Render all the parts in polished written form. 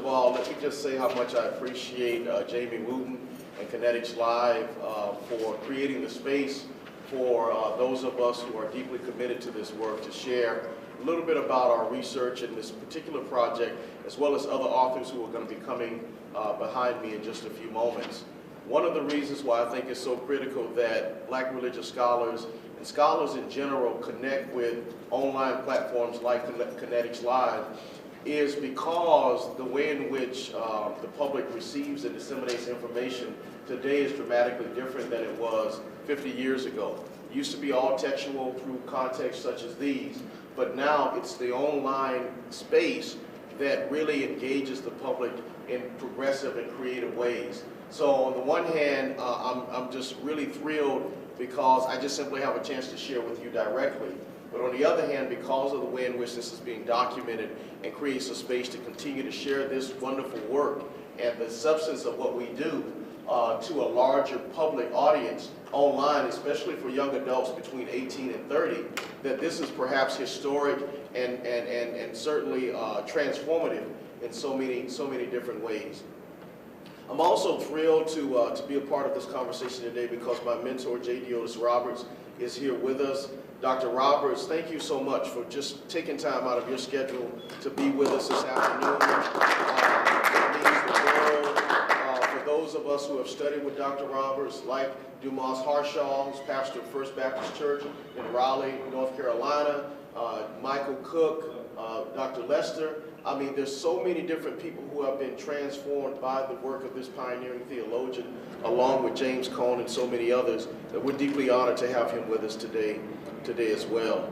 of all, let me just say how much I appreciate Jamie Wooten and Kinetics Live for creating the space for those of us who are deeply committed to this work to share a little bit about our research in this particular project, as well as other authors who are going to be coming behind me in just a few moments. One of the reasons why I think it's so critical that Black religious scholars and scholars in general connect with online platforms like Kinetics Live is because the way in which the public receives and disseminates information today is dramatically different than it was 50 years ago. It used to be all textual through contexts such as these, but now it's the online space that really engages the public in progressive and creative ways. So on the one hand, I'm just really thrilled because I just simply have a chance to share with you directly. But on the other hand, because of the way in which this is being documented and creates a space to continue to share this wonderful work and the substance of what we do to a larger public audience online, especially for young adults between 18 and 30, that this is perhaps historic and certainly transformative in so many different ways. I'm also thrilled to be a part of this conversation today because my mentor, J.D. Otis Roberts, is here with us. Dr. Roberts, thank you so much for just taking time out of your schedule to be with us this afternoon. It means the world for those of us who have studied with Dr. Roberts, like Dumas Harshaw, who's pastor of First Baptist Church in Raleigh, North Carolina, Michael Cook, Dr. Lester. I mean, there's so many different people who have been transformed by the work of this pioneering theologian, along with James Cone and so many others, that we're deeply honored to have him with us today as well.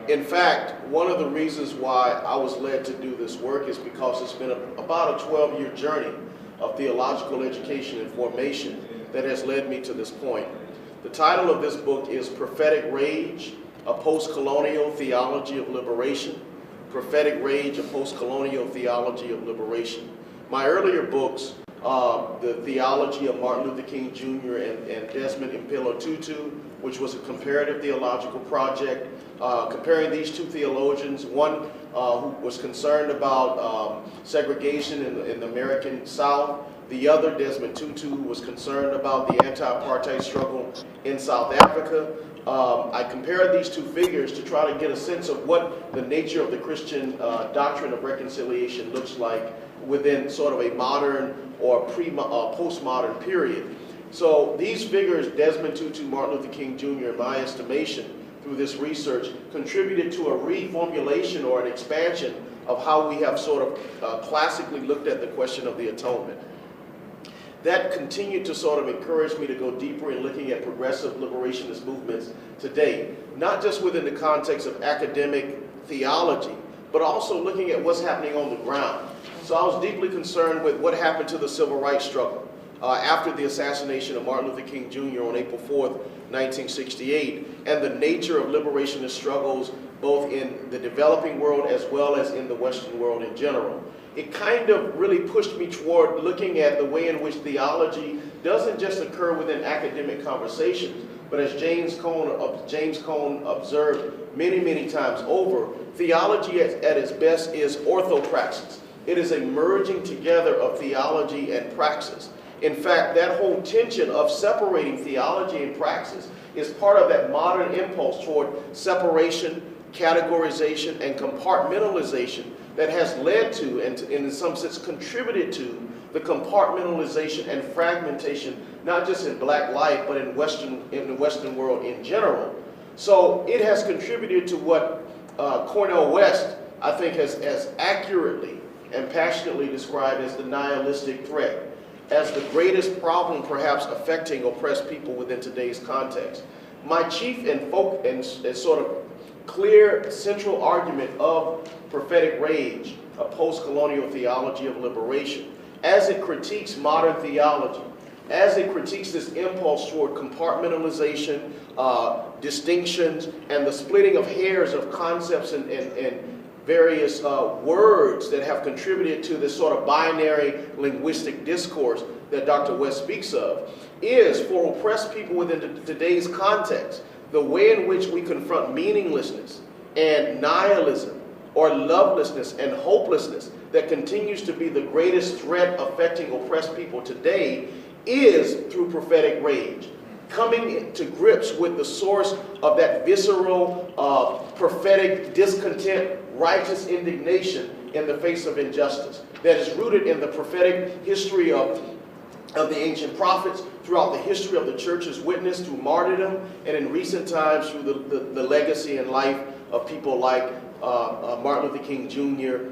In fact, one of the reasons why I was led to do this work is because it's been about a 12-year journey of theological education and formation that has led me to this point. The title of this book is Prophetic Rage, a Postcolonial Theology of Liberation. Prophetic Rage, a Postcolonial Theology of Liberation. My earlier books, The Theology of Martin Luther King Jr. and Desmond Impilo Tutu, which was a comparative theological project, comparing these two theologians, one who was concerned about segregation in the American South, the other, Desmond Tutu, who was concerned about the anti-apartheid struggle in South Africa. I compared these two figures to try to get a sense of what the nature of the Christian doctrine of reconciliation looks like within sort of a modern or postmodern period. So these figures, Desmond Tutu, Martin Luther King Jr., in my estimation, through this research, contributed to a reformulation or an expansion of how we have sort of classically looked at the question of the atonement. That continued to sort of encourage me to go deeper in looking at progressive liberationist movements today, not just within the context of academic theology, but also looking at what's happening on the ground. So I was deeply concerned with what happened to the civil rights struggle after the assassination of Martin Luther King Jr. on April 4th, 1968, and the nature of liberationist struggles both in the developing world as well as in the Western world in general. It kind of really pushed me toward looking at the way in which theology doesn't just occur within academic conversations, but as James Cone observed many times over, theology at its best is orthopraxis. It is a merging together of theology and praxis. In fact, that whole tension of separating theology and praxis is part of that modern impulse toward separation, categorization, and compartmentalization that has led to, and in some sense contributed to, the compartmentalization and fragmentation, not just in Black life, but in the Western world in general. So it has contributed to what Cornel West, I think, has accurately and passionately described as the nihilistic threat, as the greatest problem perhaps affecting oppressed people within today's context. My chief and sort of clear central argument of Prophetic Rage, a Postcolonial Theology of Liberation, as it critiques modern theology, as it critiques this impulse toward compartmentalization, distinctions, and the splitting of hairs of concepts and various words that have contributed to this sort of binary linguistic discourse that Dr. West speaks of, is for oppressed people within today's context, the way in which we confront meaninglessness and nihilism, or lovelessness and hopelessness that continues to be the greatest threat affecting oppressed people today is through prophetic rage. Coming to grips with the source of that visceral, prophetic discontent, righteous indignation in the face of injustice that is rooted in the prophetic history of the ancient prophets, throughout the history of the church's witness through martyrdom, and in recent times through the legacy and life of people like Martin Luther King Jr.,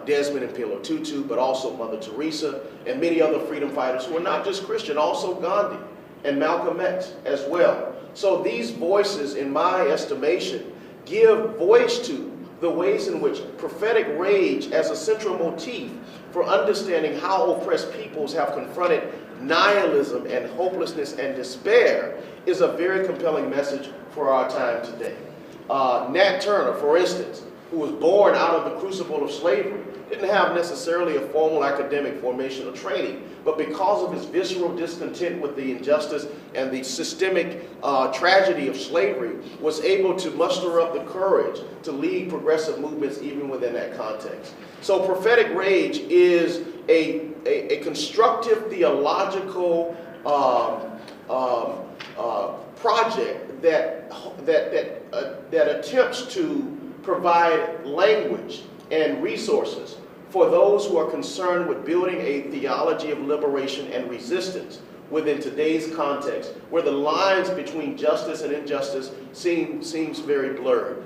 Desmond and Pilo Tutu, but also Mother Teresa, and many other freedom fighters who are not just Christian, also Gandhi and Malcolm X as well. So these voices, in my estimation, give voice to the ways in which prophetic rage as a central motif for understanding how oppressed peoples have confronted nihilism and hopelessness and despair is a very compelling message for our time today. Nat Turner, for instance, who was born out of the crucible of slavery, didn't have necessarily a formal academic formation or training, but because of his visceral discontent with the injustice and the systemic tragedy of slavery, was able to muster up the courage to lead progressive movements even within that context. So prophetic rage is a constructive theological project that attempts to provide language and resources for those who are concerned with building a theology of liberation and resistance within today's context, where the lines between justice and injustice seems very blurred.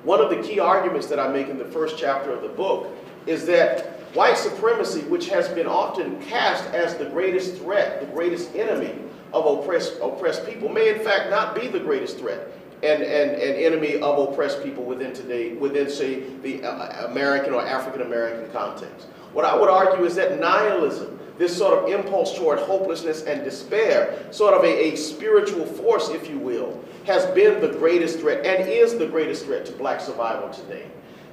One of the key arguments that I make in the first chapter of the book is that white supremacy, which has been often cast as the greatest threat, the greatest enemy of oppressed people, may in fact not be the greatest threat and enemy of oppressed people within, say, the American or African American context. What I would argue is that nihilism, this sort of impulse toward hopelessness and despair, sort of a spiritual force, if you will, has been the greatest threat and is the greatest threat to black survival today.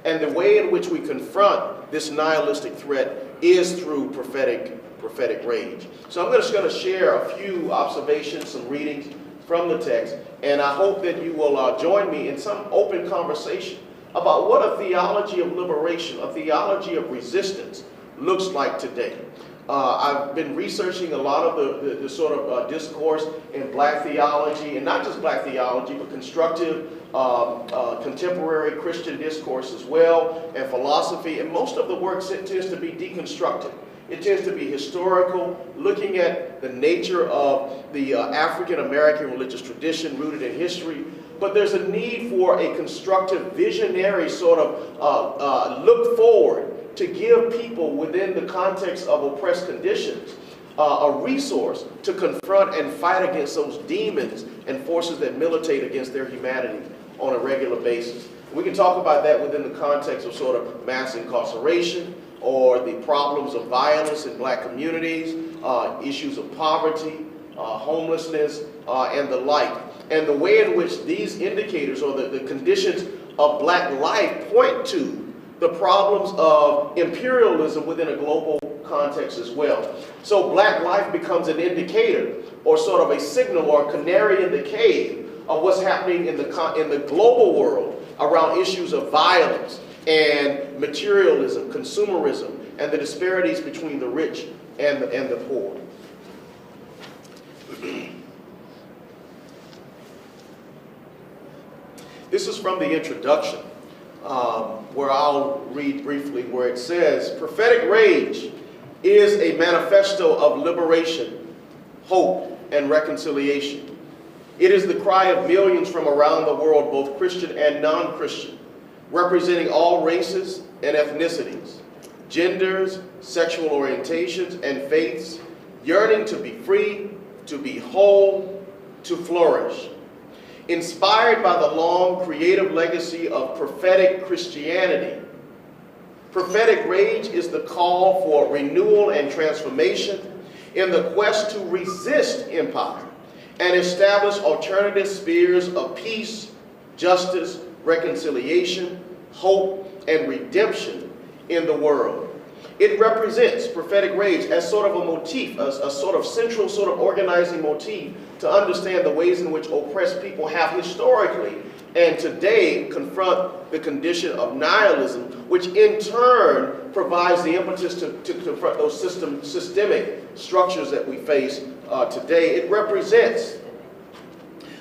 And the way in which we confront this nihilistic threat is through prophetic rage. So I'm just going to share a few observations, some readings from the text, and I hope that you will join me in some open conversation about what a theology of liberation, a theology of resistance looks like today. I've been researching a lot of the sort of discourse in black theology, and not just black theology, but constructive contemporary Christian discourse as well, and philosophy, and most of the work tends to be deconstructive. It tends to be historical, looking at the nature of the African American religious tradition rooted in history, but there's a need for a constructive, visionary sort of look forward to give people within the context of oppressed conditions a resource to confront and fight against those demons and forces that militate against their humanity on a regular basis. We can talk about that within the context of sort of mass incarceration, or the problems of violence in black communities, issues of poverty, homelessness, and the like. And the way in which these indicators or the conditions of black life point to the problems of imperialism within a global context as well. So black life becomes an indicator or sort of a signal or canary in the cave of what's happening in the global world around issues of violence and materialism, consumerism, and the disparities between the rich and the poor. This is from the introduction, where I'll read briefly, where it says, "Prophetic Rage is a manifesto of liberation, hope, and reconciliation. It is the cry of millions from around the world, both Christian and non-Christian, representing all races and ethnicities, genders, sexual orientations, and faiths, yearning to be free, to be whole, to flourish. Inspired by the long creative legacy of prophetic Christianity, prophetic rage is the call for renewal and transformation in the quest to resist empire and establish alternative spheres of peace, justice, reconciliation, hope, and redemption in the world. It represents prophetic rage as sort of a motif, a sort of central sort of organizing motif to understand the ways in which oppressed people have historically and today confront the condition of nihilism, which in turn provides the impetus to confront those systemic structures that we face today. It represents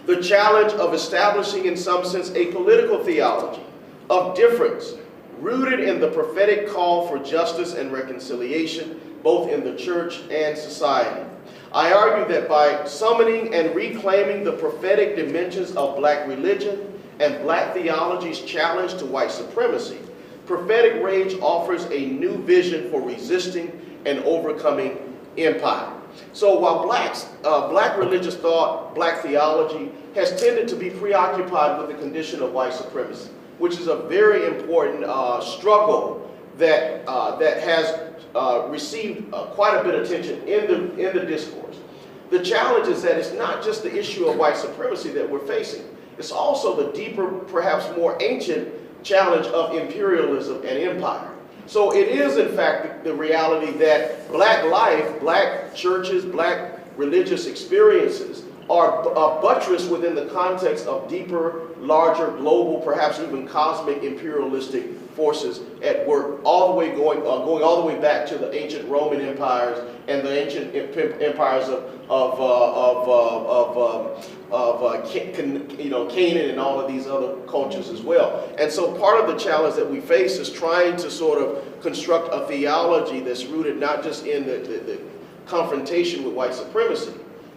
the challenge of establishing, in some sense, a political theology of difference, rooted in the prophetic call for justice and reconciliation, both in the church and society. I argue that by summoning and reclaiming the prophetic dimensions of black religion and black theology's challenge to white supremacy, Prophetic Rage offers a new vision for resisting and overcoming empire. So while black religious thought, black theology has tended to be preoccupied with the condition of white supremacy, which is a very important struggle that has received quite a bit of attention in the discourse. The challenge is that it's not just the issue of white supremacy that we're facing. It's also the deeper, perhaps more ancient challenge of imperialism and empire. So it is, in fact, the reality that black life, black churches, black religious experiences are buttressed within the context of deeper, larger, global, perhaps even cosmic imperialistic forces at work, all the way going all the way back to the ancient Roman empires and the ancient empires Canaan and all of these other cultures as well. And so part of the challenge that we face is trying to sort of construct a theology that's rooted not just in the confrontation with white supremacy,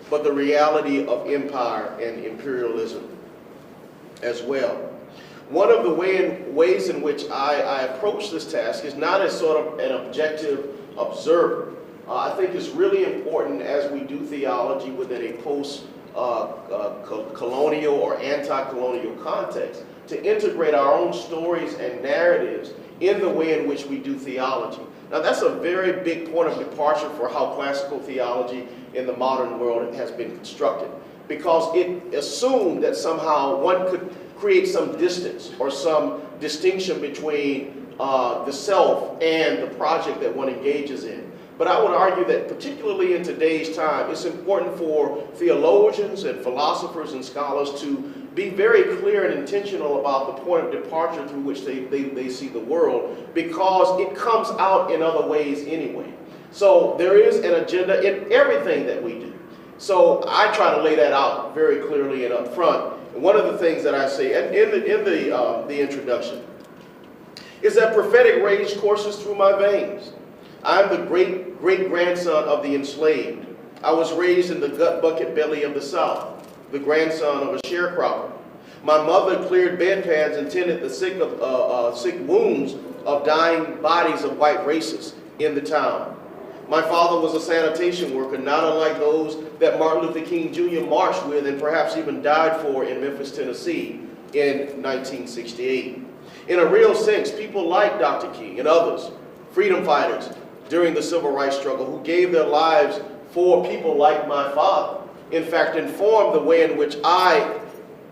but the reality of empire and imperialism as well. One of the ways in which I approach this task is not as sort of an objective observer. I think it's really important as we do theology within a post-colonial or anti-colonial context to integrate our own stories and narratives in the way in which we do theology. Now that's a very big point of departure for how classical theology in the modern world has been constructed, because it assumed that somehow one could create some distance or some distinction between the self and the project that one engages in. But I would argue that particularly in today's time, it's important for theologians and philosophers and scholars to be very clear and intentional about the point of departure through which they see the world, because it comes out in other ways anyway. So there is an agenda in everything that we do. So I try to lay that out very clearly and up front. And one of the things that I say in the introduction is that prophetic rage courses through my veins. I'm the great-grandson of the enslaved. I was raised in the gut bucket belly of the South, the grandson of a sharecropper. My mother cleared bedpans and tended the sick wounds of dying bodies of white racists in the town. My father was a sanitation worker, not unlike those that Martin Luther King Jr. marched with and perhaps even died for in Memphis, Tennessee in 1968. In a real sense, people like Dr. King and others, freedom fighters during the civil rights struggle, who gave their lives for people like my father, in fact, informed the way in which I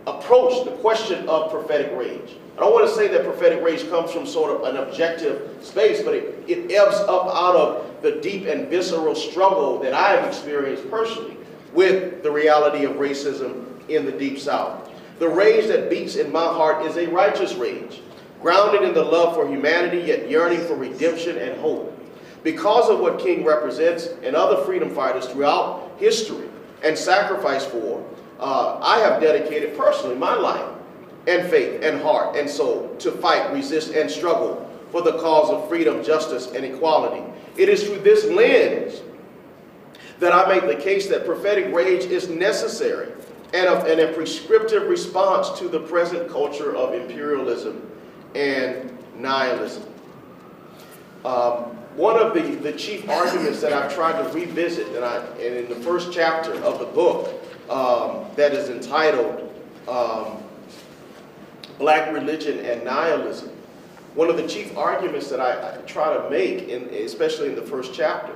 approach the question of prophetic rage. I don't want to say that prophetic rage comes from sort of an objective space, but it ebbs up out of the deep and visceral struggle that I have experienced personally with the reality of racism in the Deep South. The rage that beats in my heart is a righteous rage, grounded in the love for humanity, yet yearning for redemption and hope. Because of what King represents and other freedom fighters throughout history and sacrifice for, I have dedicated personally my life and faith and heart and soul to fight, resist, and struggle for the cause of freedom, justice, and equality. It is through this lens that I make the case that prophetic rage is necessary and a prescriptive response to the present culture of imperialism and nihilism. One of the chief arguments that I've tried to revisit, and in the first chapter of the book that is entitled Black Religion and Nihilism, one of the chief arguments that I try to make, especially in the first chapter,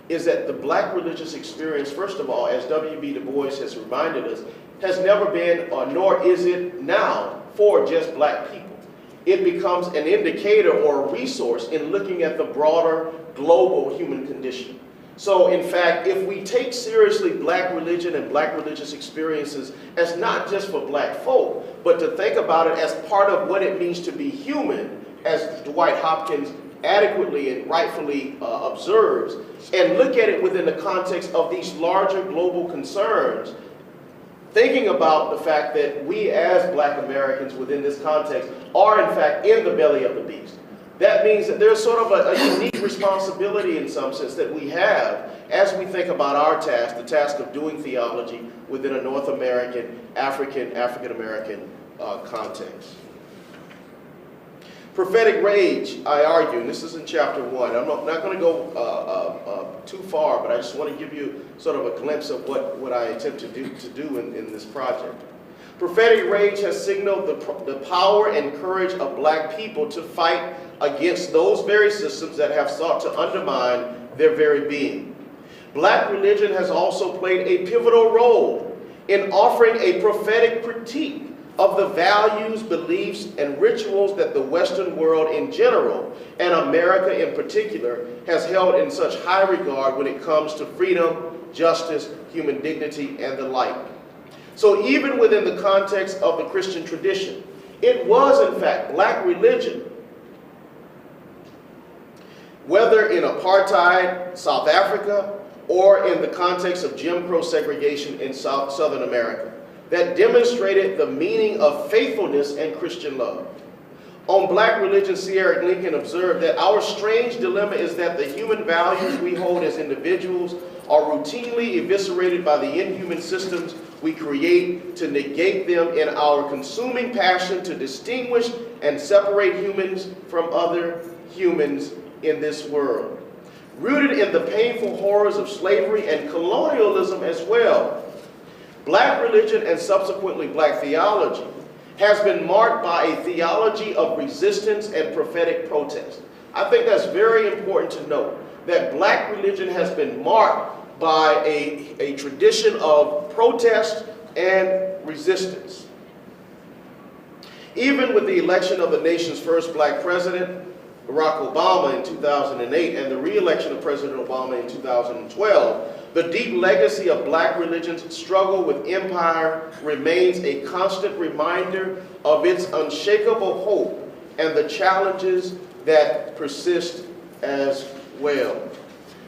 is that the black religious experience, first of all, as W.B. Du Bois has reminded us, has never been, nor is it now, for just black people. it becomes an indicator or a resource in looking at the broader global human condition. So in fact, if we take seriously black religion and black religious experiences as not just for black folk, but to think about it as part of what it means to be human, as Dwight Hopkins adequately and rightfully observes, and look at it within the context of these larger global concerns, thinking about the fact that we as black Americans within this context are in fact in the belly of the beast. That means that there's sort of a unique responsibility in some sense that we have as we think about our task, the task of doing theology within a North American, African-American context. Prophetic Rage, I argue, and this is in chapter 1. I'm not going to go too far, but I just want to give you sort of a glimpse of what I attempt to do in this project. Prophetic Rage has signaled the power and courage of black people to fight against those very systems that have sought to undermine their very being. Black religion has also played a pivotal role in offering a prophetic critique of the values, beliefs, and rituals that the Western world in general, and America in particular, has held in such high regard when it comes to freedom, justice, human dignity, and the like. So even within the context of the Christian tradition, it was in fact black religion, whether in apartheid, South Africa, or in the context of Jim Crow segregation in Southern America, that demonstrated the meaning of faithfulness and Christian love. On black religion, C. Eric Lincoln observed that our strange dilemma is that the human values we hold as individuals are routinely eviscerated by the inhuman systems we create to negate them in our consuming passion to distinguish and separate humans from other humans in this world. Rooted in the painful horrors of slavery and colonialism as well, black religion and subsequently black theology has been marked by a theology of resistance and prophetic protest. I think that's very important to note, that black religion has been marked by a tradition of protest and resistance. Even with the election of the nation's first black president, Barack Obama, in 2008, and the re-election of President Obama in 2012, the deep legacy of black religion's struggle with empire remains a constant reminder of its unshakable hope and the challenges that persist as well.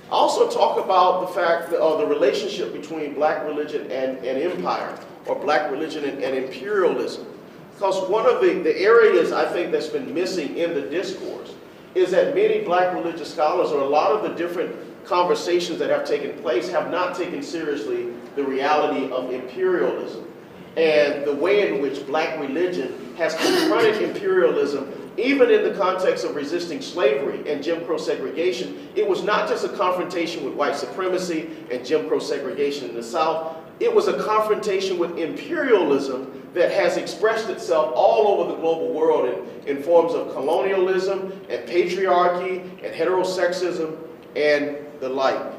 I also talk about the fact of the relationship between black religion and empire, or black religion and imperialism. Because one of the areas I think that's been missing in the discourse is that many black religious scholars, or a lot of the different conversations that have taken place, have not taken seriously the reality of imperialism and the way in which black religion has confronted imperialism. Even in the context of resisting slavery and Jim Crow segregation, it was not just a confrontation with white supremacy and Jim Crow segregation in the South. It was a confrontation with imperialism that has expressed itself all over the global world in forms of colonialism and patriarchy and heterosexism and the like.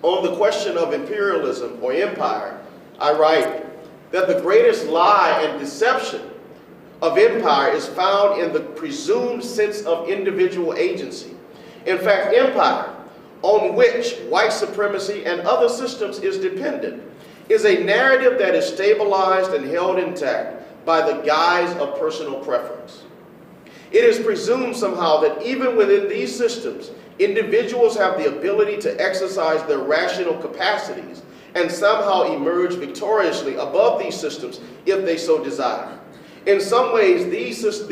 On the question of imperialism or empire, I write that the greatest lie and deception of empire is found in the presumed sense of individual agency. In fact, empire, on which white supremacy and other systems is dependent, is a narrative that is stabilized and held intact by the guise of personal preference. It is presumed somehow that even within these systems, individuals have the ability to exercise their rational capacities and somehow emerge victoriously above these systems if they so desire. In some ways, this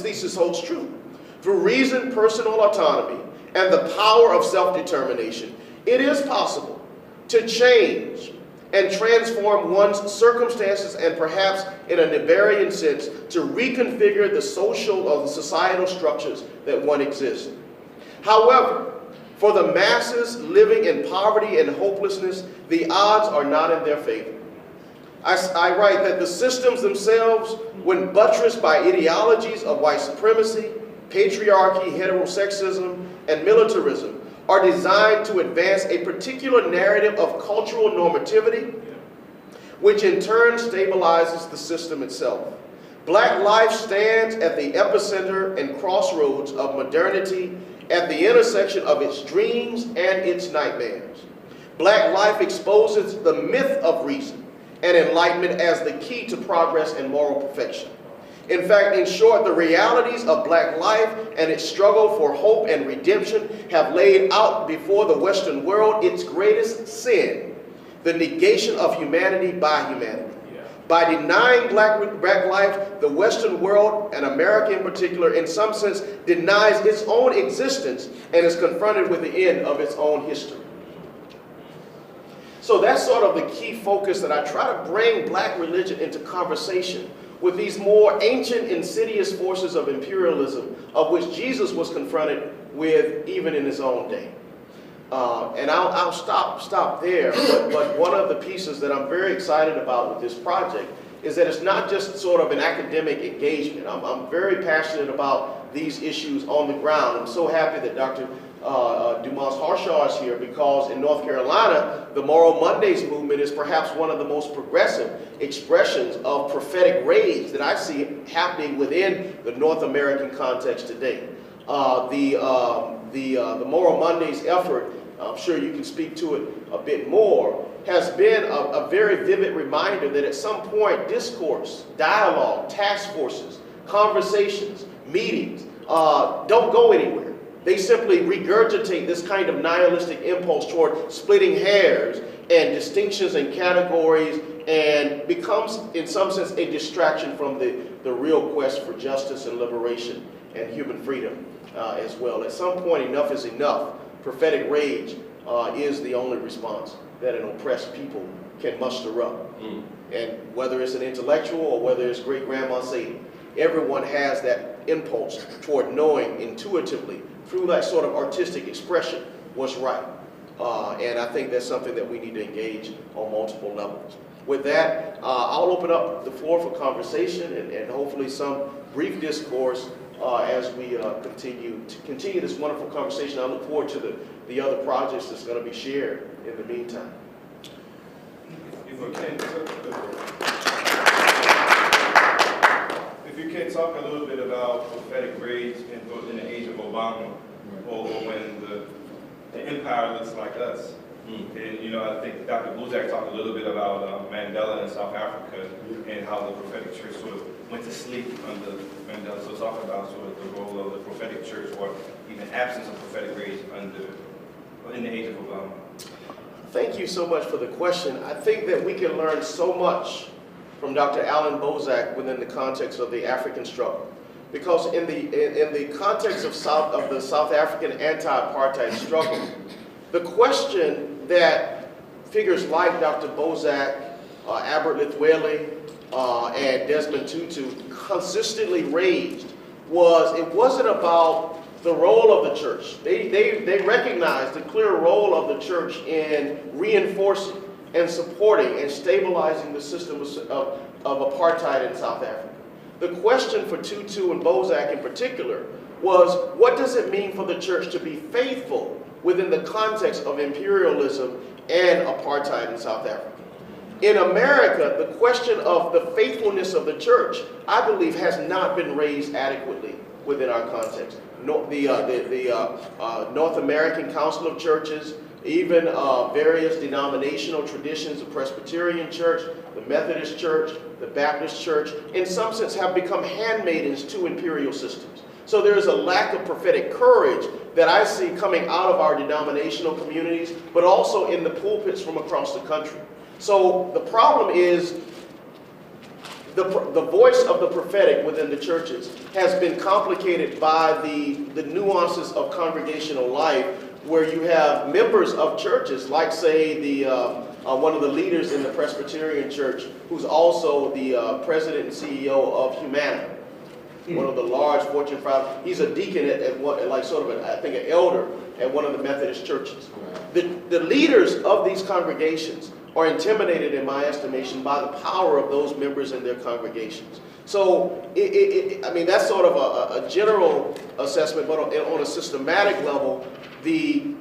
thesis holds true. Through reason, personal autonomy, and the power of self-determination, it is possible to change and transform one's circumstances and perhaps in a Nibarian sense to reconfigure the social or the societal structures that one exists. However, for the masses living in poverty and hopelessness, the odds are not in their favor. I write that the systems themselves, when buttressed by ideologies of white supremacy, patriarchy, heterosexism, and militarism, are designed to advance a particular narrative of cultural normativity, which in turn stabilizes the system itself. Black life stands at the epicenter and crossroads of modernity, at the intersection of its dreams and its nightmares. Black life exposes the myth of reason and enlightenment as the key to progress and moral perfection. In fact, in short, the realities of black life and its struggle for hope and redemption have laid out before the Western world its greatest sin, the negation of humanity by humanity. By denying black life, the Western world, and America in particular, in some sense, denies its own existence and is confronted with the end of its own history. So that's sort of the key focus, that I try to bring black religion into conversation with these more ancient, insidious forces of imperialism, of which Jesus was confronted with even in his own day. And I'll stop there, but one of the pieces that I'm very excited about with this project is that it's not just sort of an academic engagement. I'm very passionate about these issues on the ground. I'm so happy that Dr. Dumas Harshaw is here, because in North Carolina, the Moral Mondays movement is perhaps one of the most progressive expressions of prophetic rage that I see happening within the North American context today. The Moral Mondays effort, I'm sure you can speak to it a bit more, has been a very vivid reminder that at some point discourse, dialogue, task forces, conversations, meetings don't go anywhere. They simply regurgitate this kind of nihilistic impulse toward splitting hairs and distinctions and categories, and becomes in some sense a distraction from the real quest for justice and liberation and human freedom as well. At some point, enough is enough. Prophetic rage is the only response that an oppressed people can muster up. And whether it's an intellectual or whether it's great-grandma Sadie, everyone has that impulse toward knowing intuitively through that sort of artistic expression what's right. And I think that's something that we need to engage on multiple levels. With that, I'll open up the floor for conversation and hopefully some brief discourse as we continue this wonderful conversation. I look forward to the other projects that's going to be shared in the meantime. If you can talk a little bit about prophetic rage in the age of Obama, or when the empire looks like us. And I think Dr. Buzak talked a little bit about Mandela in South Africa and how the prophetic church sort of went to sleep under Mandela. So talk about sort of the role of the prophetic church, or even absence of prophetic rage in the age of Obama. Thank you so much for the question. I think that we can learn so much from Dr. Alan Bozak within the context of the African struggle. Because in the context of the South African anti-apartheid struggle, the question that figures like Dr. Bozak, Albert Lithwele, and Desmond Tutu consistently raised was, it wasn't about the role of the church. They recognized the clear role of the church in reinforcing and supporting and stabilizing the system of apartheid in South Africa. The question for Tutu and Bozak in particular was, what does it mean for the church to be faithful within the context of imperialism and apartheid in South Africa? In America, the question of the faithfulness of the church, I believe, has not been raised adequately within our context. The North American Council of Churches, even various denominational traditions, the Presbyterian Church, the Methodist Church, the Baptist Church, in some sense have become handmaidens to imperial systems. So there is a lack of prophetic courage that I see coming out of our denominational communities, but also in the pulpits from across the country. So the problem is the voice of the prophetic within the churches has been complicated by the nuances of congregational life, where you have members of churches, like say one of the leaders in the Presbyterian Church, who's also the president and CEO of Humana, one of the large Fortune 5. He's a deacon like sort of I think an elder at one of the Methodist churches. The leaders of these congregations are intimidated, in my estimation, by the power of those members in their congregations. So, I mean, that's sort of a general assessment, but on a systematic level, the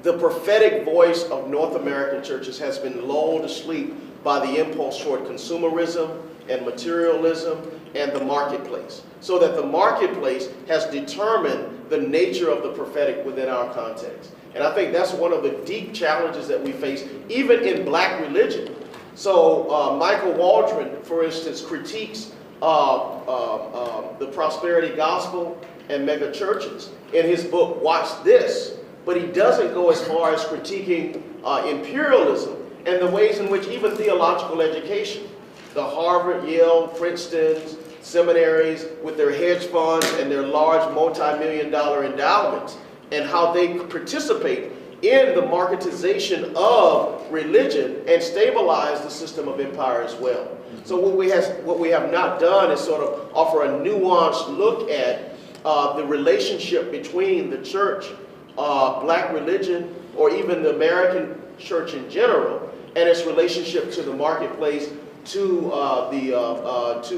the prophetic voice of North American churches has been lulled to sleep by the impulse toward consumerism and materialism and the marketplace, so that the marketplace has determined the nature of the prophetic within our context. And I think that's one of the deep challenges that we face, even in black religion. So Michael Waldron, for instance, critiques the prosperity gospel and mega churches in his book, Watch This, but he doesn't go as far as critiquing imperialism and the ways in which even theological education, the Harvard, Yale, Princeton's, seminaries with their hedge funds and their large multi-million-dollar endowments, and how they participate in the marketization of religion and stabilize the system of empire as well. So what we have not done is sort of offer a nuanced look at the relationship between the church, black religion, or even the American church in general, and its relationship to the marketplace, to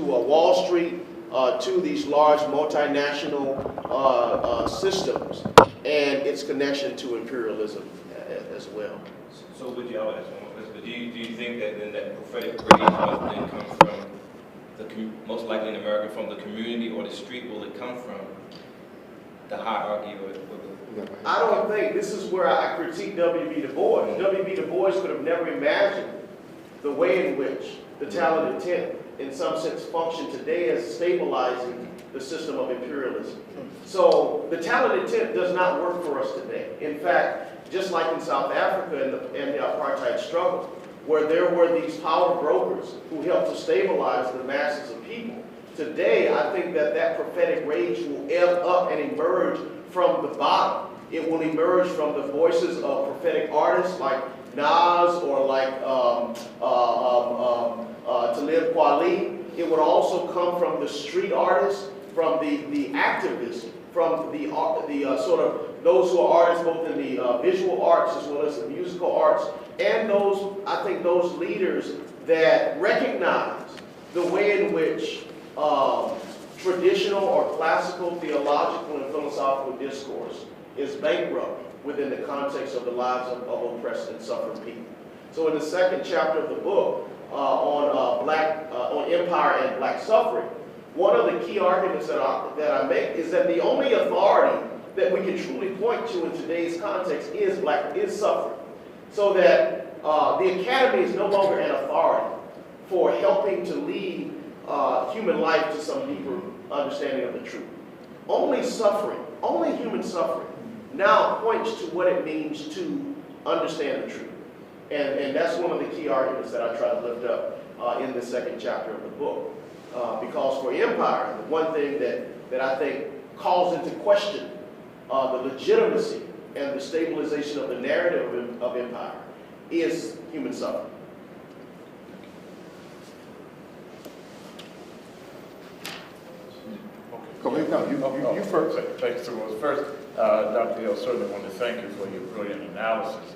Wall Street, to these large multinational systems, and its connection to imperialism as well. So would you, do you think that then that prophetic rage must then come from most likely in America from the community or the street? Will it come from the hierarchy or the... I don't think, this is where I critique W.B. Du Bois. W.B. Du Bois could have never imagined the way in which the talented tenth, in some sense, function today as stabilizing the system of imperialism. So the talented tenth does not work for us today. In fact, just like in South Africa and the apartheid struggle, where there were these power brokers who helped to stabilize the masses of people, today I think that prophetic rage will ebb up and emerge from the bottom. It will emerge from the voices of prophetic artists like Nas or like Talib Kweli. It would also come from the street artists, from the activists, from the sort of those who are artists both in the visual arts as well as the musical arts, and those, I think, those leaders that recognize the way in which traditional or classical theological and philosophical discourse is bankrupt within the context of the lives of oppressed and suffering people. So in the second chapter of the book on empire and black suffering, one of the key arguments that I make is that the only authority that we can truly point to in today's context is suffering. So that the academy is no longer an authority for helping to lead human life to some deeper understanding of the truth. Only suffering, only human suffering, now points to what it means to understand the truth. And that's one of the key arguments that I try to lift up in the second chapter of the book. Because for empire, the one thing that I think calls into question the legitimacy and the stabilization of the narrative of empire is human suffering. You first. Thanks so much. First, Dr. Hill, certainly want to thank you for your brilliant analysis.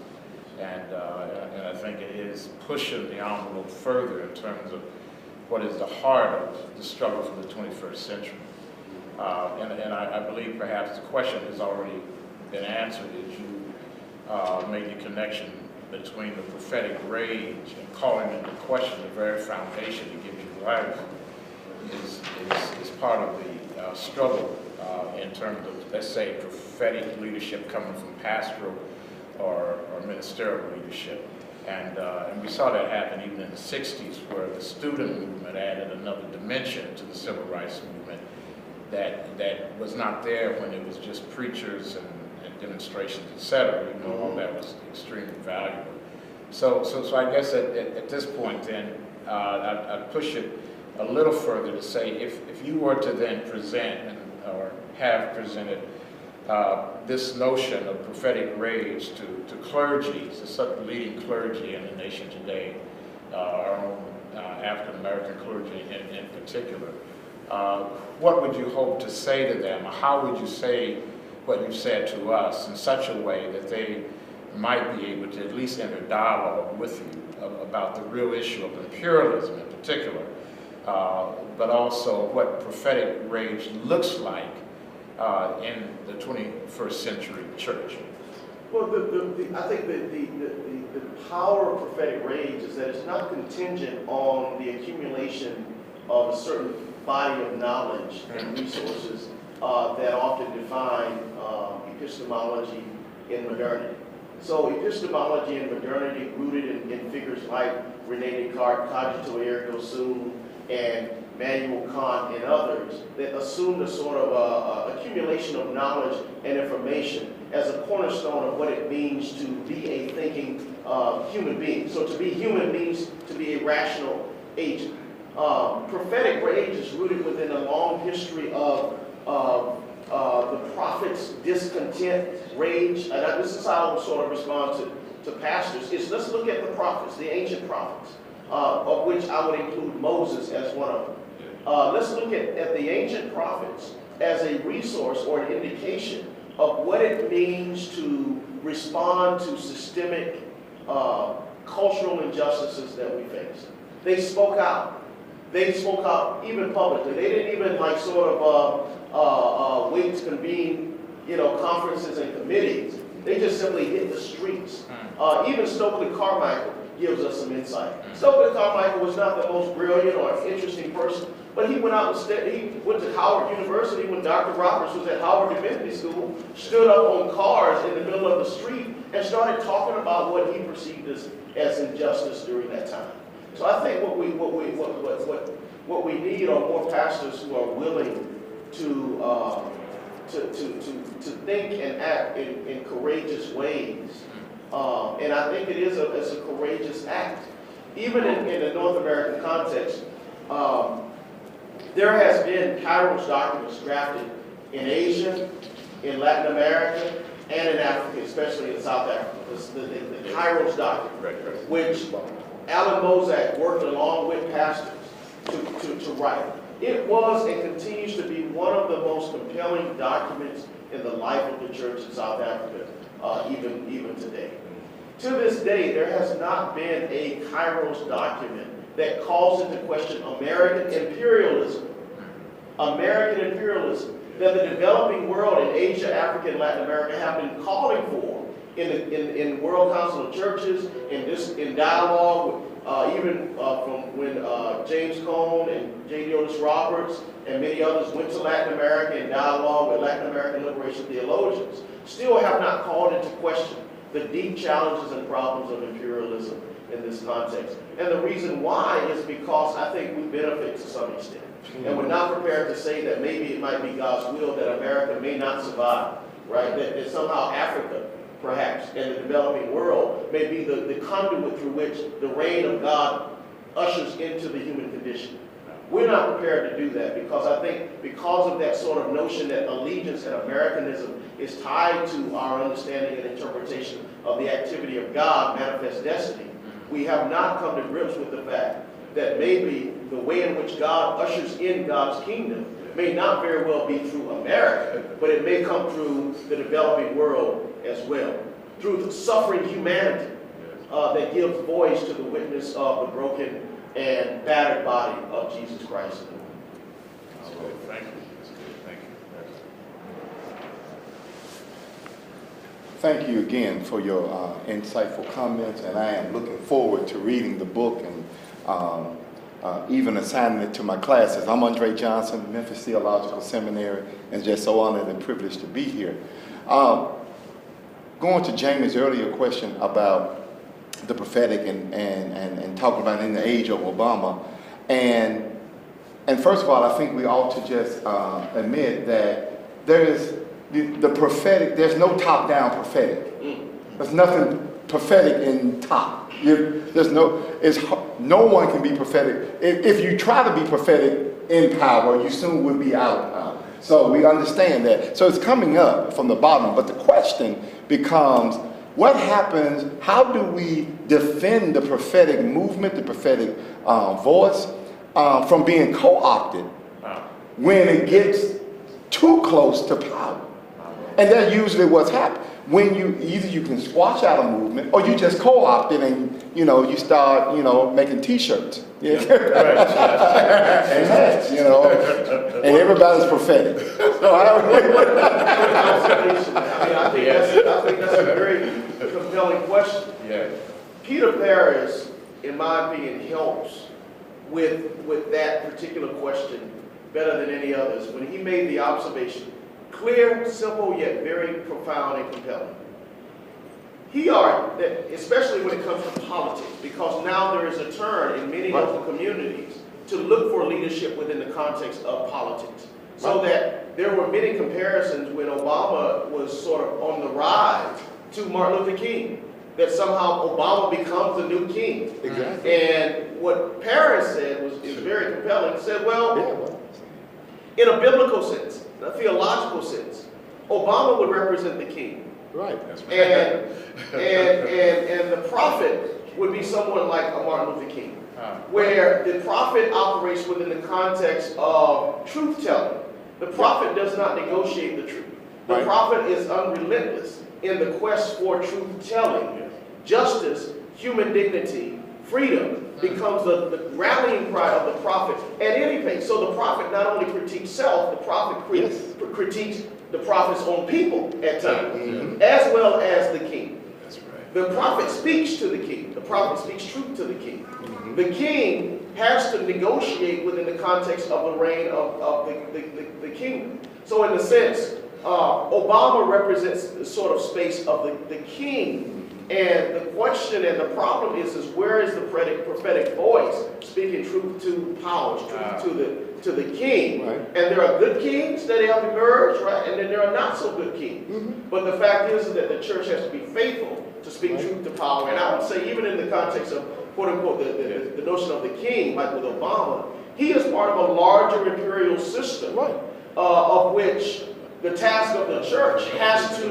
And I think it is pushing the envelope further in terms of what is the heart of the struggle for the 21st century. And I believe perhaps the question has already been answered as you made the connection between the prophetic rage and calling into question the very foundation that gives you life is part of the struggle in terms of, let's say, prophetic leadership coming from pastoral or ministerial leadership. And we saw that happen even in the 60s, where the student movement added another dimension to the civil rights movement that was not there when it was just preachers and demonstrations, etc. Even though all that was extremely valuable. So I guess at this point then, I'd push it a little further to say if you were to then present or have presented this notion of prophetic rage to clergy, to some leading clergy in the nation today, our own African American clergy in particular, what would you hope to say to them? How would you say what you said to us in such a way that they might be able to at least enter dialogue with you about the real issue of imperialism in particular, but also what prophetic rage looks like in the 21st century church? Well, I think that the power of prophetic rage is that it's not contingent on the accumulation of a certain body of knowledge and resources that often define epistemology in modernity. So epistemology in modernity, rooted in figures like René Descartes, cogito ergo sum, and Immanuel Kant and others, that assumed a sort of accumulation of knowledge and information as a cornerstone of what it means to be a thinking human being. So to be human means to be a rational agent. Prophetic rage is rooted within a long history of the prophets' discontent, rage, and this is how I would sort of respond to pastors, is let's look at the prophets, the ancient prophets, of which I would include Moses as one of them. Let's look at the ancient prophets as a resource or an indication of what it means to respond to systemic cultural injustices that we face. They spoke out. They spoke out even publicly. They didn't even like sort of wait to convene, conferences and committees. They just simply hit the streets. Even Stokely Carmichael gives us some insight. Stokely Carmichael was not the most brilliant or interesting person, but he went out and he went to Howard University when Dr. Roberts was at Howard Divinity School, stood up on cars in the middle of the street and started talking about what he perceived as injustice during that time. So I think what we need are more pastors who are willing to think and act in courageous ways. And I think it's a courageous act. Even in the North American context, there has been Kairos documents drafted in Asia, in Latin America, and in Africa, especially in South Africa. The Kairos document, which Alan Mozak worked along with pastors to write. It was and continues to be one of the most compelling documents in the life of the church in South Africa, even today. To this day, there has not been a Kairos document that calls into question American imperialism. American imperialism that the developing world in Asia, Africa, and Latin America have been calling for in World Council of Churches, in dialogue, even from when James Cone and J.D. Otis Roberts and many others went to Latin America in dialogue with Latin American liberation theologians, still have not called into question the deep challenges and problems of imperialism in this context. And the reason why is because I think we benefit to some extent. And we're not prepared to say that maybe it might be God's will that America may not survive, right? That somehow Africa, perhaps, and the developing world may be the conduit through which the reign of God ushers into the human condition. We're not prepared to do that because I think because of that sort of notion that allegiance and Americanism is tied to our understanding and interpretation of the activity of God, manifest destiny, we have not come to grips with the fact that maybe the way in which God ushers in God's kingdom may not very well be through America, but it may come through the developing world as well, through the suffering humanity that gives voice to the witness of the broken and battered body of Jesus Christ. That's good. Thank you. That's good. Thank you. Thank you again for your insightful comments, and I am looking forward to reading the book and even assigning it to my classes. I'm Andre Johnson, Memphis Theological Seminary, and just so honored and privileged to be here. Going to Jamie's earlier question about the prophetic and talking about in the age of Obama, and first of all, I think we ought to just admit that there is the prophetic. There's no top-down prophetic. There's nothing prophetic in top. No one can be prophetic. If you try to be prophetic in power, you soon will be out of power. So we understand that. So it's coming up from the bottom. But the question becomes, what happens? How do we defend the prophetic movement, the prophetic voice, from being co-opted when it gets too close to power? And that's usually what's happened. When either you can squash out a movement or you just co-opt it you know, you start, you know, making T-shirts. Yeah. Right. And hats, you know, and everybody's prophetic. So I think that's a very compelling question. Yeah. Peter Paris, in my opinion, helps with that particular question better than any others when he made the observation, clear, simple, yet very profound and compelling. He argued that, especially when it comes to politics, because now there is a turn in many local communities to look for leadership within the context of politics. So that there were many comparisons when Obama was sort of on the rise to Martin Luther King, that somehow Obama becomes the new king. Exactly. And what Paris said is very compelling. He said, well, in a biblical sense, in a theological sense, Obama would represent the king. Right. And the prophet would be someone like a Martin Luther King, where the prophet operates within the context of truth-telling. The prophet does not negotiate the truth. The prophet is unrelentless in the quest for truth-telling. Justice, human dignity, freedom becomes the rallying cry of the prophet at any pace. So the prophet not only critiques self, the prophet critiques the prophet's own people at times, as well as the king. That's right. The prophet speaks to the king. The prophet speaks truth to the king. The king has to negotiate within the context of the reign of the kingdom. So in a sense, Obama represents the sort of space of the king. And the question and the problem is where is the prophetic voice speaking truth to powers, truth to the king? Right. And there are good kings that have emerged, right? And then there are not so good kings. But the fact is that the church has to be faithful to speak truth to power. And I would say even in the context of, quote unquote, the notion of the king, like with Obama, he is part of a larger imperial system, of which the task of the church has to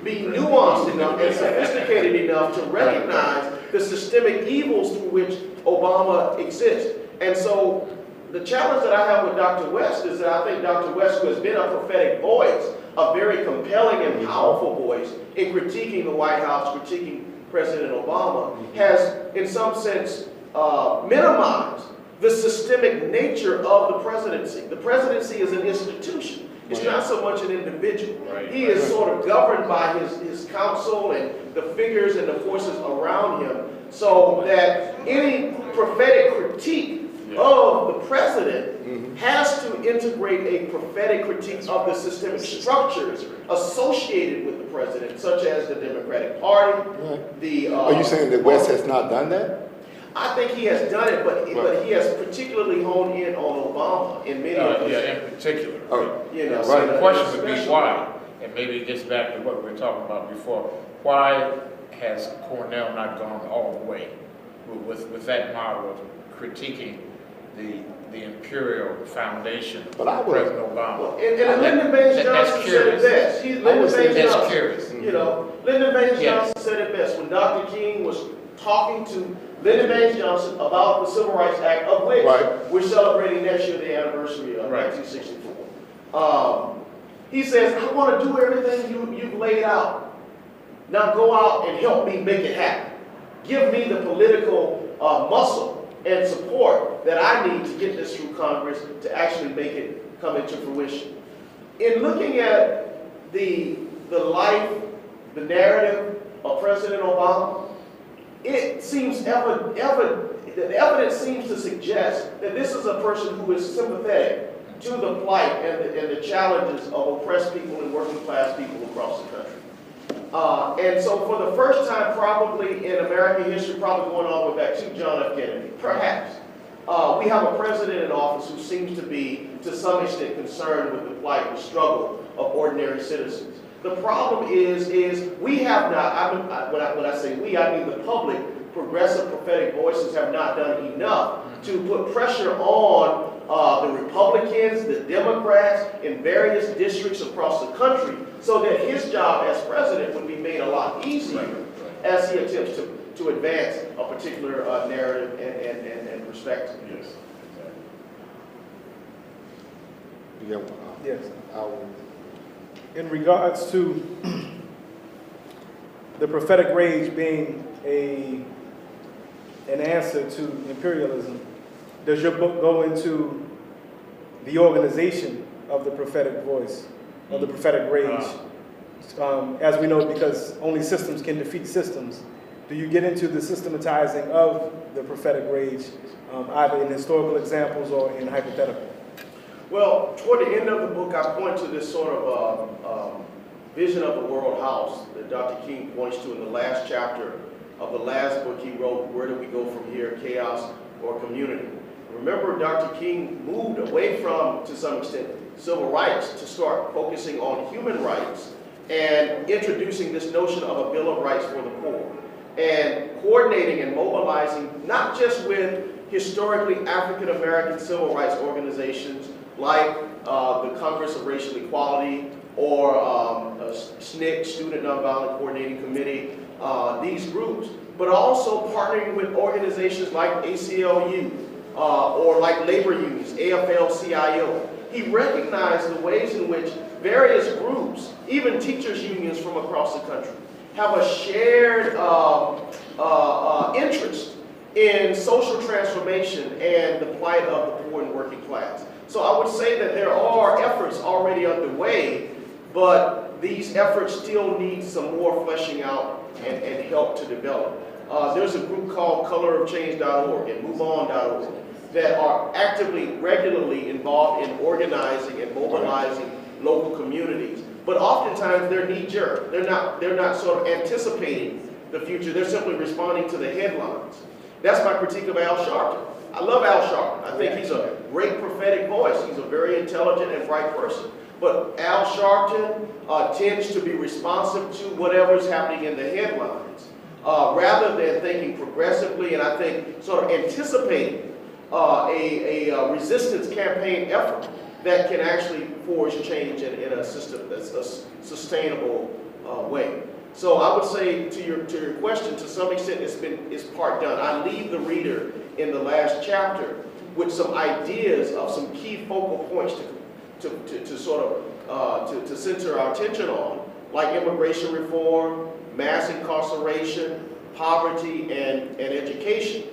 be nuanced enough and sophisticated enough to recognize the systemic evils through which Obama exists. And so the challenge that I have with Dr. West is that I think Dr. West, who has been a prophetic voice, a very compelling and powerful voice in critiquing the White House, critiquing President Obama, has in some sense minimized the systemic nature of the presidency. The presidency is an institution. It's not so much an individual. He is sort of governed by his counsel and the figures and the forces around him, so that any prophetic critique of the president has to integrate a prophetic critique of the systemic structures associated with the president, such as the Democratic Party. Are you saying that West has not done that? I think he has done it, but he has particularly honed in on Obama in many of his. In particular. You know, So the question would be why, and maybe it gets back to what we were talking about before. Why has Cornell not gone all the way with that model of critiquing the imperial foundation of President Obama? Well, and Lyndon Baines Johnson said it best. That's curious. You know, Lyndon Baines Johnson said it best when Dr. King was talking to Lyndon Baines Johnson about the Civil Rights Act, of which we're celebrating next year the anniversary of 1964. He says, I want to do everything you've laid out. Now go out and help me make it happen. Give me the political muscle and support that I need to get this through Congress to actually make it come into fruition. In looking at the life, the narrative of President Obama, it seems the evidence seems to suggest that this is a person who is sympathetic to the plight and the challenges of oppressed people and working class people across the country. And so for the first time probably in American history, probably going all the way back to John F. Kennedy, perhaps, we have a president in office who seems to be, to some extent, concerned with the plight and struggle of ordinary citizens. The problem is we have not, when I say we, I mean the public, progressive prophetic voices have not done enough to put pressure on the Republicans, the Democrats in various districts across the country so that his job as president would be made a lot easier as he attempts to advance a particular narrative and perspective. Yes. Yes. In regards to the prophetic rage being a an answer to imperialism, does your book go into the organization of the prophetic voice, or the prophetic rage? As we know, because only systems can defeat systems, do you get into the systematizing of the prophetic rage, either in historical examples or in hypothetical? Well, toward the end of the book, I point to this sort of vision of the world house that Dr. King points to in the last chapter of the last book he wrote, Where Do We Go From Here, Chaos or Community? Remember, Dr. King moved away from, to some extent, civil rights to start focusing on human rights and introducing this notion of a Bill of Rights for the poor, and coordinating and mobilizing not just with historically African-American civil rights organizations like the Congress of Racial Equality or SNCC, Student Nonviolent Coordinating Committee, these groups, but also partnering with organizations like ACLU or like labor unions, AFL-CIO. He recognized the ways in which various groups, even teachers' unions from across the country, have a shared interest in social transformation and the plight of the poor and working class. So I would say that there are efforts already underway, but these efforts still need some more fleshing out and help to develop. There's a group called colorofchange.org and moveon.org that are actively, regularly involved in organizing and mobilizing local communities. But oftentimes they're knee-jerk. They're not sort of anticipating the future. They're simply responding to the headlines. That's my critique of Al Sharpton. I love Al Sharpton. I think he's a great prophetic voice. He's a very intelligent and bright person. But Al Sharpton tends to be responsive to whatever's happening in the headlines, rather than thinking progressively and I think sort of anticipating a resistance campaign effort that can actually forge change in a system that's a sustainable way. So I would say to your question, to some extent it's part done. I leave the reader in the last chapter with some ideas of some key focal points to sort of to center our attention on, like immigration reform, mass incarceration, poverty, and education.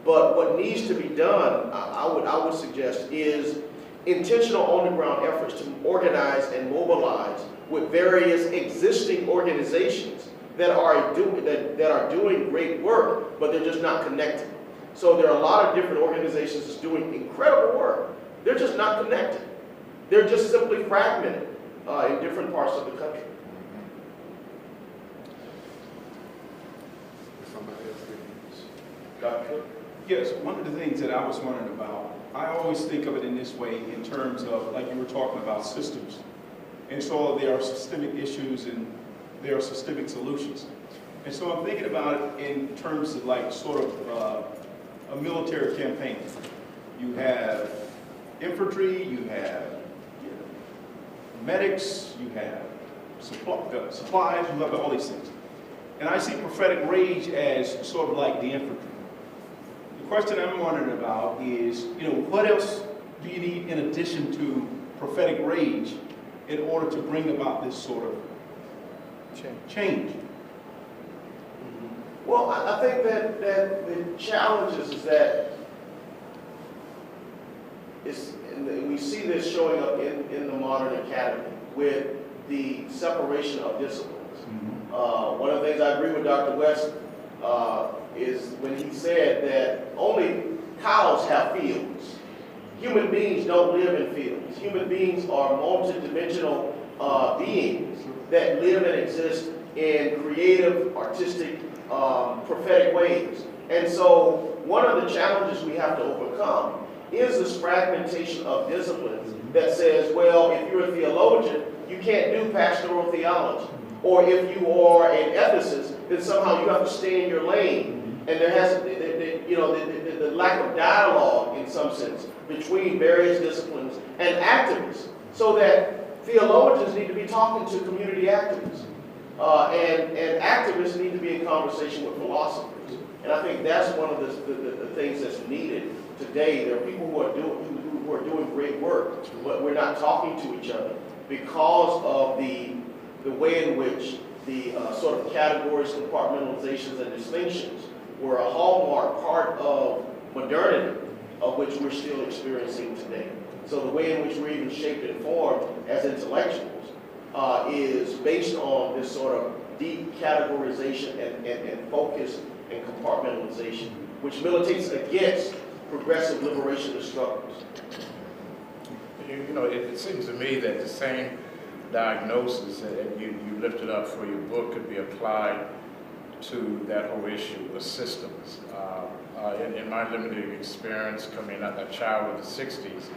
But what needs to be done, I would suggest, is intentional on-the-ground efforts to organize and mobilize with various existing organizations that are doing great work, but they're just not connected. So there are a lot of different organizations that's doing incredible work. They're just not connected. They're just simply fragmented in different parts of the country. Dr. Yes, one of the things that I was wondering about, I always think of it in this way in terms of, like you were talking about, systems. And so there are systemic issues and there are systemic solutions. And so I'm thinking about it in terms of like sort of a military campaign. You have infantry, you have medics, you have supplies, you have all these things. And I see prophetic rage as sort of like the infantry. The question I'm wondering about is, what else do you need in addition to prophetic rage in order to bring about this sort of change? Well, I think that the challenge is that and we see this showing up in the modern academy with the separation of disciplines. One of the things I agree with Dr. West is when he said that only cows have fields. Human beings don't live in fields. Human beings are multidimensional beings that live and exist in creative, artistic, prophetic ways. And so one of the challenges we have to overcome is this fragmentation of disciplines that says, well, if you're a theologian, you can't do pastoral theology. Or if you are an ethicist, then somehow you have to stay in your lane. And there has the lack of dialogue, in some sense, between various disciplines and activists, so that theologians need to be talking to community activists. And activists need to be in conversation with philosophers. And I think that's one of the things that's needed today. There are people who are doing great work, but we're not talking to each other because of the way in which the sort of categories, compartmentalizations, and distinctions were a hallmark part of modernity, of which we're still experiencing today. So the way in which we're even shaped and formed as intellectuals is based on this sort of deep categorization and focus and compartmentalization, which militates against progressive liberation of struggles. You know, it seems to me that the same diagnosis that you lifted up for your book could be applied to that whole issue of systems. In my limited experience, coming up a child of the 60s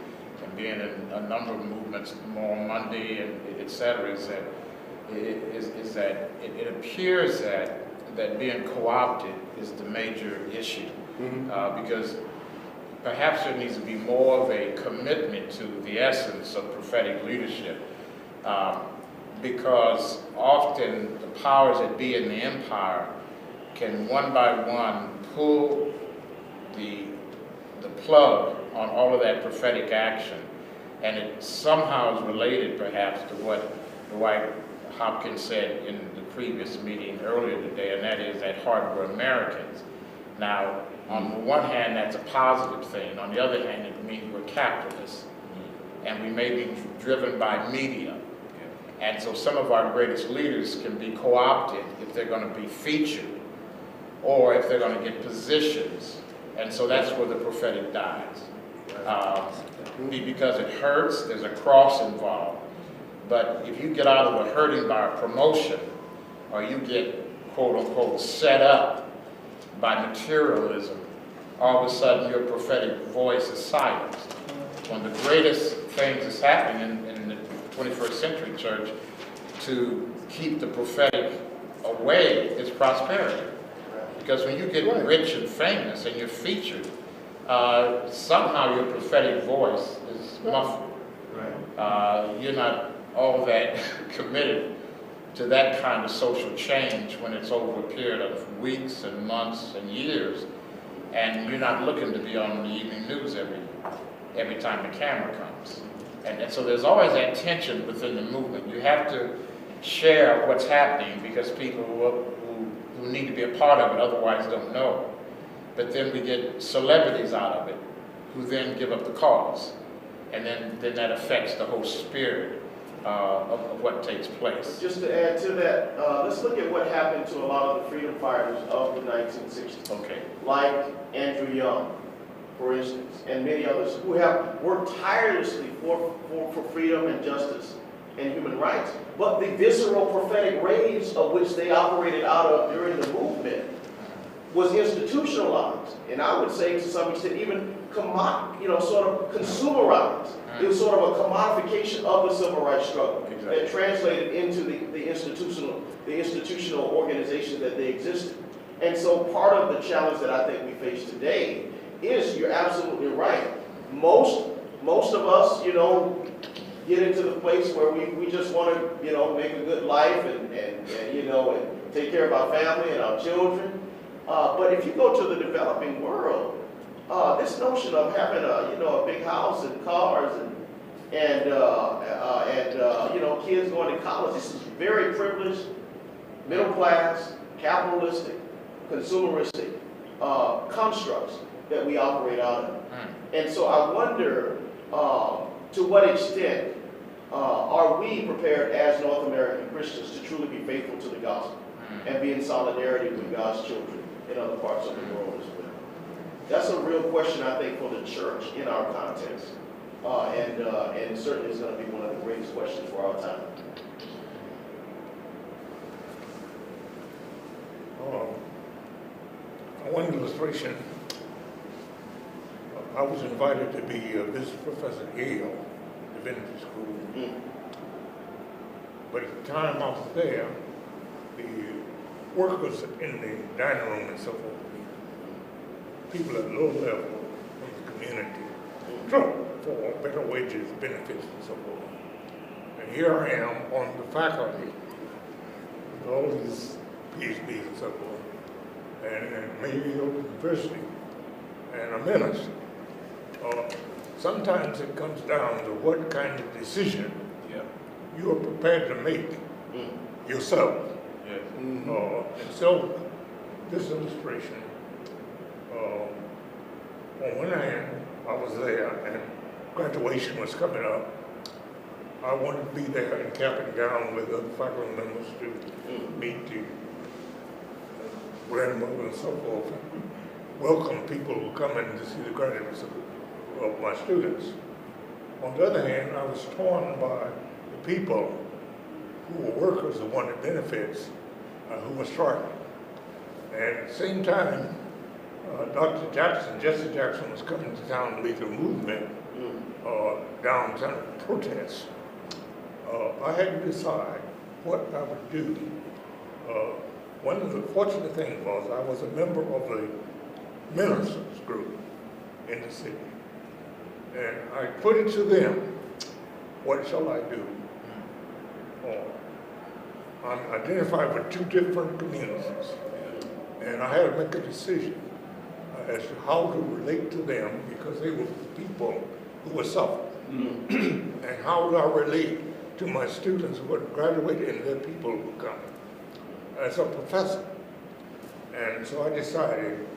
and being in a number of movements, More Monday and et cetera, is that it appears that being co-opted is the major issue. Because perhaps there needs to be more of a commitment to the essence of prophetic leadership, because often the powers that be in the empire can one by one pull the plug on all of that prophetic action, and it somehow is related perhaps to what Dwight Hopkins said in the previous meeting earlier today, and that is at heart we're Americans. Now, on the one hand, that's a positive thing. On the other hand, it means we're capitalists, and we may be driven by media. And so some of our greatest leaders can be co-opted if they're going to be featured or if they're going to get positions. And so that's where the prophetic dies. Because it hurts, there's a cross involved. But if you get out of the hurting by a promotion, or you get, quote unquote, set up by materialism, all of a sudden your prophetic voice is silenced. One of the greatest things that's happening in the 21st century church to keep the prophetic away is prosperity. Because when you get rich and famous and you're featured, somehow your prophetic voice is muffled. You're not all that committed to that kind of social change when it's over a period of weeks and months and years, and you're not looking to be on the evening news every time the camera comes. And so there's always that tension within the movement. You have to share what's happening because people who need to be a part of it otherwise don't know. But then we get celebrities out of it who then give up the cause. And then that affects the whole spirit of what takes place. Just to add to that, let's look at what happened to a lot of the freedom fighters of the 1960s. Okay. Like Andrew Young, for instance, and many others who have worked tirelessly for freedom and justice and human rights. But the visceral prophetic rage of which they operated out of during the movement was institutionalized, and I would say to some extent even sort of consumerized. It was sort of a commodification of the civil rights struggle that translated into the institutional organization that they existed. And so part of the challenge that I think we face today is, you're absolutely right. Most of us, get into the place where we just want to, make a good life and take care of our family and our children. But if you go to the developing world, this notion of having a big house and cars and kids going to college, this is very privileged, middle class, capitalistic, consumeristic constructs that we operate out of. And so I wonder to what extent are we prepared as North American Christians to truly be faithful to the gospel and be in solidarity with God's children in other parts of the world as well? That's a real question, I think, for the church in our context. And certainly is going to be one of the greatest questions for our time. One illustration, I was invited to be a visiting professor at Yale Divinity School. But at the time I was there, the workers in the dining room and so forth, people at low level in the community, for better wages, benefits, and so forth. And here I am on the faculty with all these PhDs and so forth, and maybe university, and a minister. Sometimes it comes down to what kind of decision you are prepared to make yourself. And so this illustration on one hand, I was there and graduation was coming up. I wanted to be there in cap and gown with other faculty members to meet the grandmother and so forth, welcome people who come in to see the graduates of my students. On the other hand, I was torn by the people who were workers who wanted benefits, who were striking. And at the same time, Dr. Jackson, Jesse Jackson, was coming to town to lead the movement downtown protests. I had to decide what I would do. One of the fortunate things was I was a member of the ministers group in the city. And I put it to them, what shall I do? I'm identified with two different communities. And I had to make a decision as to how to relate to them because they were the people who were suffering. And how do I relate to my students who had graduated and their people who were coming as a professor. And so I decided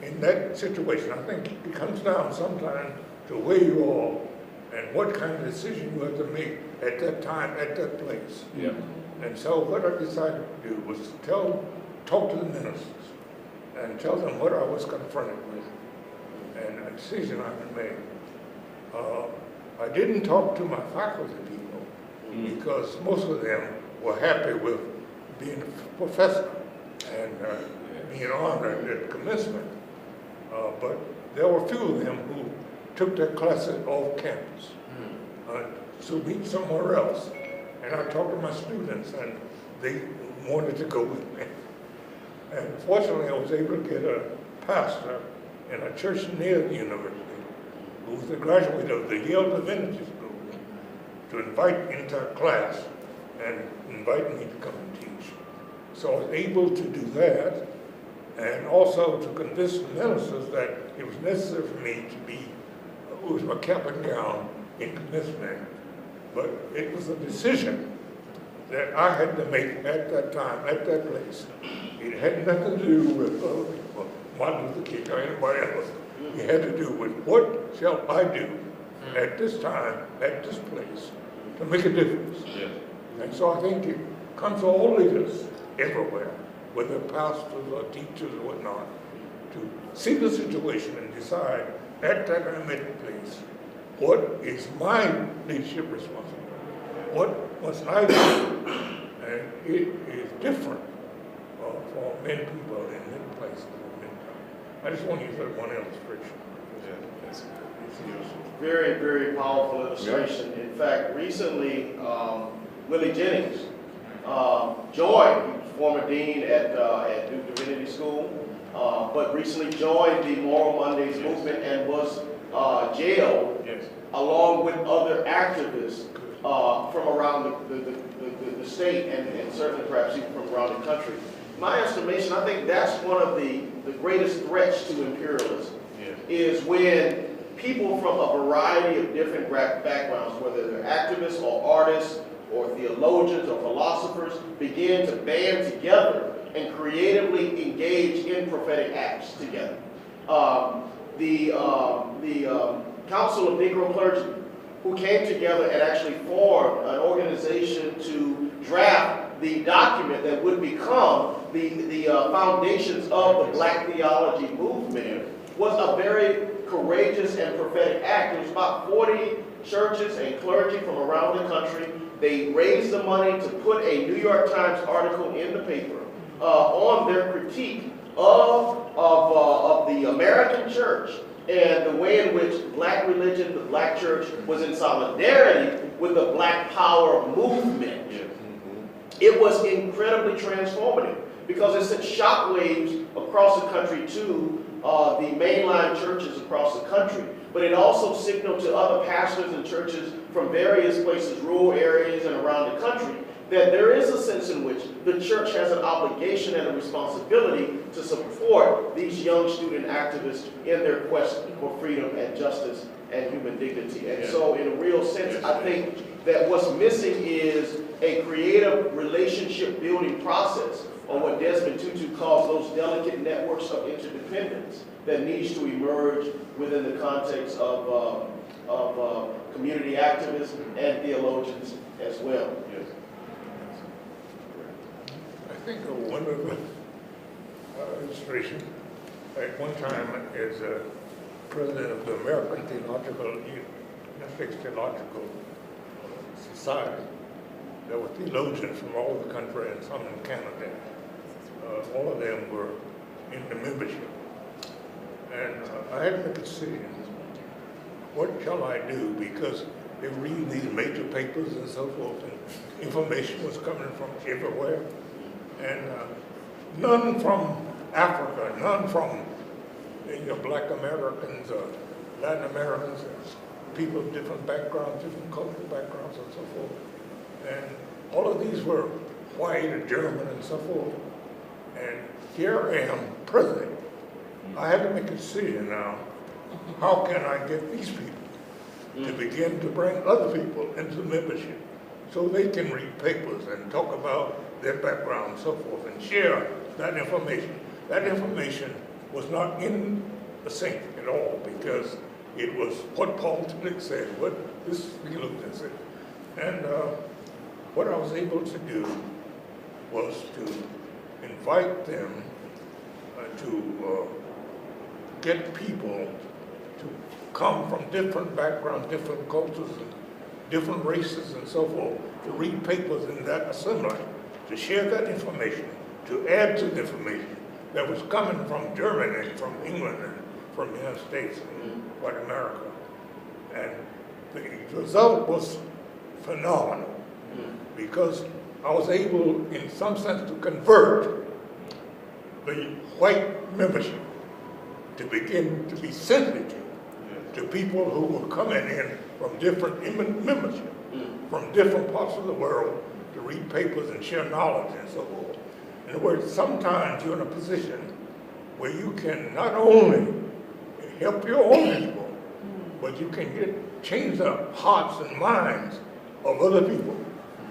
in that situation, I think it comes down sometimes to where you are and what kind of decision you have to make at that time, at that place. Yeah. And so what I decided to do was talk to the ministers and tell them what I was confronted with and a decision I had made. I didn't talk to my faculty people because most of them were happy with being a professor and being honored at commencement. But there were a few of them who took their classes off campus to meet somewhere else. And I talked to my students and they wanted to go with me. And fortunately, I was able to get a pastor in a church near the university who was a graduate of the Yale Divinity School to invite me into a class and invite me to come and teach. So I was able to do that and also to convince the ministers that it was necessary for me to be, it was my cap and gown in commencement, but it was a decision that I had to make at that time, at that place. It had nothing to do with other people, Martin Luther King or anybody else. It had to do with what shall I do at this time, at this place, to make a difference. Yeah. And so I think it comes to all leaders everywhere, whether pastors or teachers or whatnot, to see the situation and decide at that I'm at the place, what is my leadership responsibility? What must I do? And it is different for many people in many places at many times. I just want to use that one illustration. That's Very, very powerful illustration. In fact, recently, Willie Jennings joined, he was former dean at Duke Divinity School, but recently joined the Moral Mondays movement and was jailed along with other activists from around the state and certainly perhaps even from around the country. My estimation, I think that's one of the greatest threats to imperialism, is when people from a variety of different backgrounds, whether they're activists or artists or theologians or philosophers, begin to band together and creatively engage in prophetic acts together. The Council of Negro Clergy, who came together and actually formed an organization to draft the document that would become the foundations of the Black theology movement, was a very courageous and prophetic act. It was about 40 churches and clergy from around the country. They raised the money to put a New York Times article in the paper on their critique of the American church and the way in which black religion, the black church, was in solidarity with the Black Power movement. It was incredibly transformative because it sent shockwaves across the country to the mainline churches across the country. But it also signaled to other pastors and churches from various places, rural areas and around the country, that there is a sense in which the church has an obligation and a responsibility to support these young student activists in their quest for freedom and justice and human dignity. And so in a real sense, I think that what's missing is a creative relationship building process, or what Desmond Tutu calls those delicate networks of interdependence that needs to emerge within the context of community activism and theologians as well. Yes. I think one of the illustrations, at one time as president of the American Theological Society, there were theologians from all over the country and some in Canada. All of them were in the membership. And I had to make a decision. What shall I do? Because they were reading these major papers and so forth, and information was coming from everywhere. And none from Africa, none from Black Americans or Latin Americans, people of different backgrounds, different cultural backgrounds and so forth. And all of these were white or German and so forth. And here I am, president. I had to make a decision now. How can I get these people to begin to bring other people into membership so they can read papers and talk about their background and so forth and share that information? That information was not in the sync at all, because it was what Paul Tillich said, what this theologian said. And what I was able to do was to invite them to get people to come from different backgrounds, different cultures, and different races and so forth, to read papers in that assembly, to share that information, to add to the information that was coming from Germany and from England and from the United States and white America. And the result was phenomenal, because I was able, in some sense, to convert the white membership to begin to be sensitive to people who were coming in from different membership, from different parts of the world, to read papers and share knowledge and so forth. In other words, sometimes you're in a position where you can not only help your own people, but you can change the hearts and minds of other people,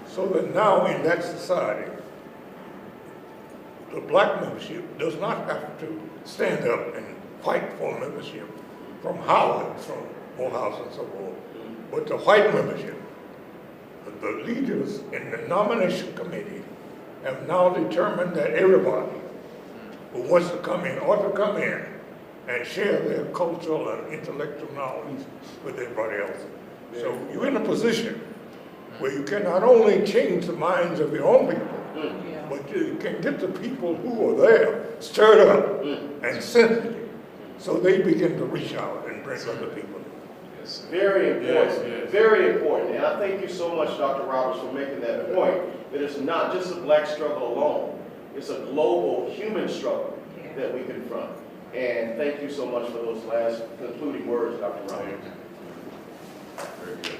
so that now in that society, the black membership does not have to stand up and fight for membership from Howard, from Morehouse and so forth, but the white membership, the leaders in the nomination committee have now determined that everybody who wants to come in ought to come in and share their cultural and intellectual knowledge with everybody else. So you're in a position where you can not only change the minds of your own people, but you can get the people who are there stirred up and sensitive, so they begin to reach out and bring other people. Very important, very important. And I thank you so much, Dr. Roberts, for making that point, that it's not just a black struggle alone. It's a global human struggle that we confront. And thank you so much for those last concluding words, Dr. Roberts. Very good.